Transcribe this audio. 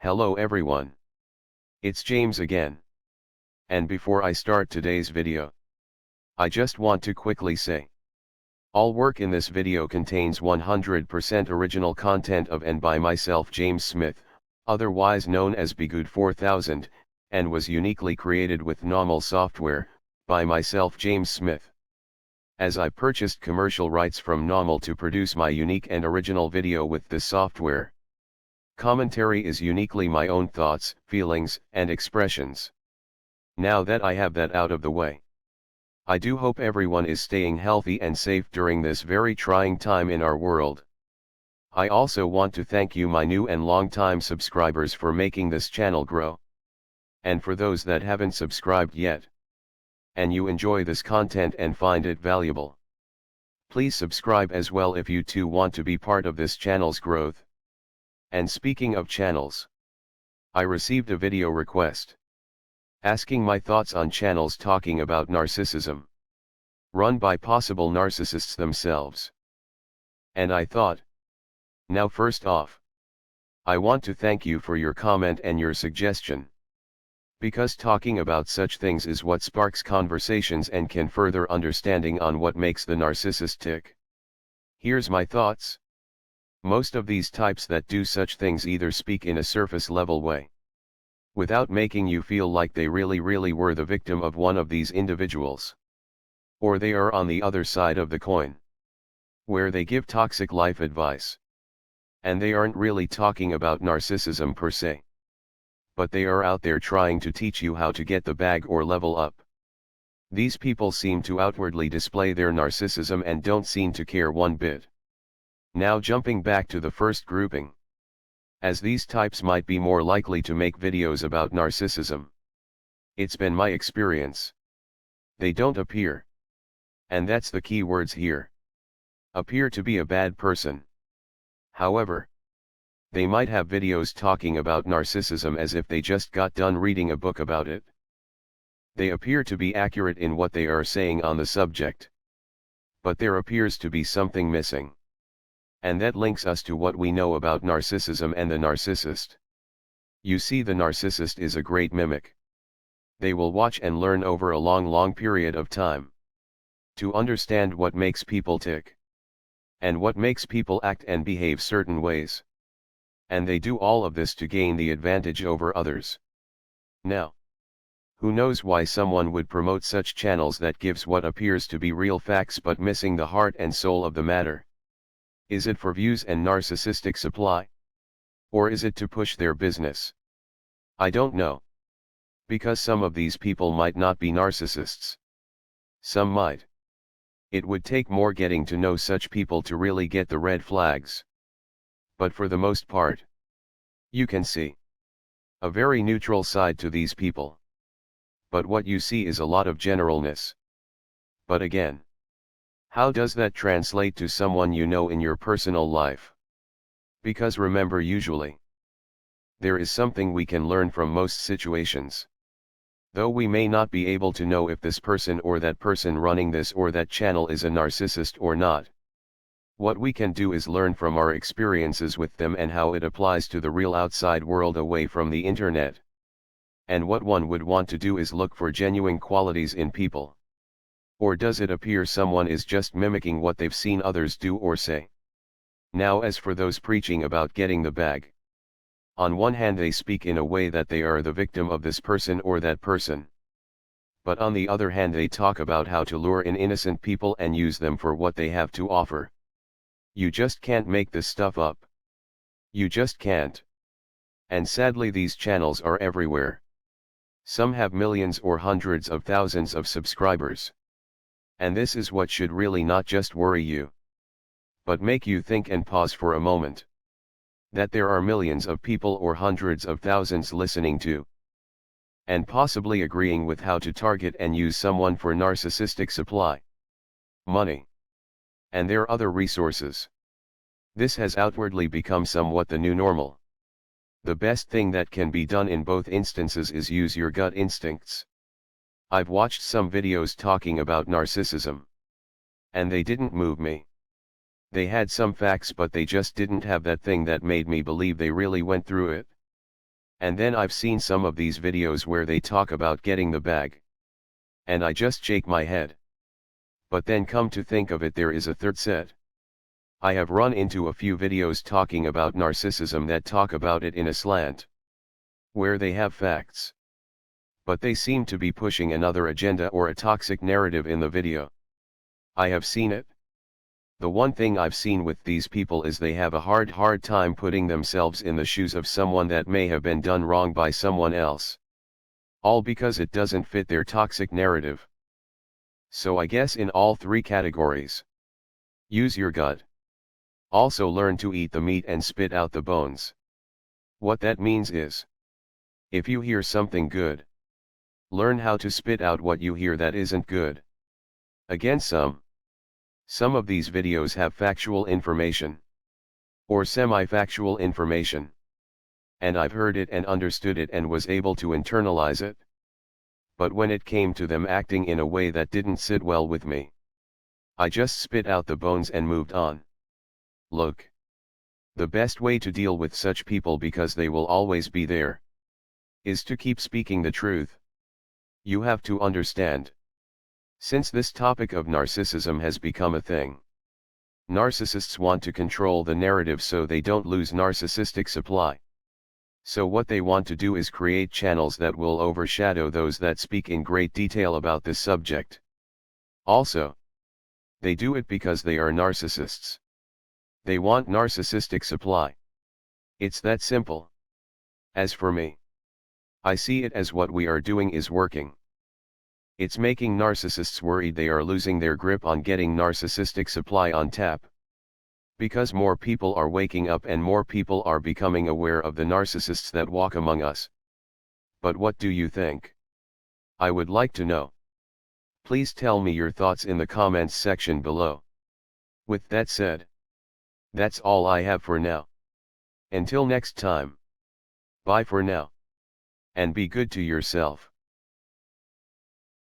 Hello everyone. It's James again. And before I start today's video, I just want to quickly say, all work in this video contains 100% original content of and by myself James Smith, otherwise known as Bgood 4000, and was uniquely created with NAWMAL software, by myself James Smith. As I purchased commercial rights from NAWMAL to produce my unique and original video with this software. Commentary is uniquely my own thoughts, feelings, and expressions. Now that I have that out of the way, I do hope everyone is staying healthy and safe during this very trying time in our world. I also want to thank you, my new and long-time subscribers, for making this channel grow. And for those that haven't subscribed yet, and you enjoy this content and find it valuable, please subscribe as well if you too want to be part of this channel's growth. And speaking of channels, I received a video request asking my thoughts on channels talking about narcissism, run by possible narcissists themselves. And I thought, now first off, I want to thank you for your comment and your suggestion. Because talking about such things is what sparks conversations and can further understanding on what makes the narcissist tick. Here's my thoughts. Most of these types that do such things either speak in a surface level way, without making you feel like they really were the victim of one of these individuals, or they are on the other side of the coin, where they give toxic life advice. And they aren't really talking about narcissism per se, but they are out there trying to teach you how to get the bag or level up. These people seem to outwardly display their narcissism and don't seem to care one bit. Now jumping back to the first grouping, as these types might be more likely to make videos about narcissism. It's been my experience. They don't appear. And that's the key words here. Appear to be a bad person. However, they might have videos talking about narcissism as if they just got done reading a book about it. They appear to be accurate in what they are saying on the subject. But there appears to be something missing. And that links us to what we know about narcissism and the narcissist. You see, the narcissist is a great mimic. They will watch and learn over a long period of time, to understand what makes people tick, and what makes people act and behave certain ways. And they do all of this to gain the advantage over others. Now, who knows why someone would promote such channels that gives what appears to be real facts but missing the heart and soul of the matter? Is it for views and narcissistic supply? Or is it to push their business? I don't know. Because some of these people might not be narcissists. Some might. It would take more getting to know such people to really get the red flags. But for the most part, you can see a very neutral side to these people. But what you see is a lot of generalness. But again, how does that translate to someone you know in your personal life? Because remember, usually, there is something we can learn from most situations. Though we may not be able to know if this person or that person running this or that channel is a narcissist or not. What we can do is learn from our experiences with them and how it applies to the real outside world away from the internet. And what one would want to do is look for genuine qualities in people. Or does it appear someone is just mimicking what they've seen others do or say? Now, as for those preaching about getting the bag, on one hand they speak in a way that they are the victim of this person or that person. But on the other hand they talk about how to lure in innocent people and use them for what they have to offer. You just can't make this stuff up. You just can't. And sadly these channels are everywhere. Some have millions or hundreds of thousands of subscribers. And this is what should really not just worry you, but make you think and pause for a moment. That there are millions of people or hundreds of thousands listening to, and possibly agreeing with how to target and use someone for narcissistic supply, money, and their other resources. This has outwardly become somewhat the new normal. The best thing that can be done in both instances is use your gut instincts. I've watched some videos talking about narcissism, and they didn't move me. They had some facts, but they just didn't have that thing that made me believe they really went through it. And then I've seen some of these videos where they talk about getting the bag. And I just shake my head. But then come to think of it, there is a third set. I have run into a few videos talking about narcissism that talk about it in a slant, where they have facts. But they seem to be pushing another agenda or a toxic narrative in the video. I have seen it. The one thing I've seen with these people is they have a hard time putting themselves in the shoes of someone that may have been done wrong by someone else. All because it doesn't fit their toxic narrative. So I guess in all three categories. Use your gut. Also learn to eat the meat and spit out the bones. What that means is, if you hear something good, learn how to spit out what you hear that isn't good. Again, some of these videos have factual information, or semi-factual information. And I've heard it and understood it and was able to internalize it. But when it came to them acting in a way that didn't sit well with me, I just spit out the bones and moved on. Look, the best way to deal with such people, because they will always be there, is to keep speaking the truth. You have to understand. Since this topic of narcissism has become a thing, narcissists want to control the narrative so they don't lose narcissistic supply. So what they want to do is create channels that will overshadow those that speak in great detail about this subject. Also, they do it because they are narcissists. They want narcissistic supply. It's that simple. As for me, I see it as what we are doing is working. It's making narcissists worried they are losing their grip on getting narcissistic supply on tap. Because more people are waking up and more people are becoming aware of the narcissists that walk among us. But what do you think? I would like to know. Please tell me your thoughts in the comments section below. With that said, that's all I have for now. Until next time. Bye for now. And be good to yourself.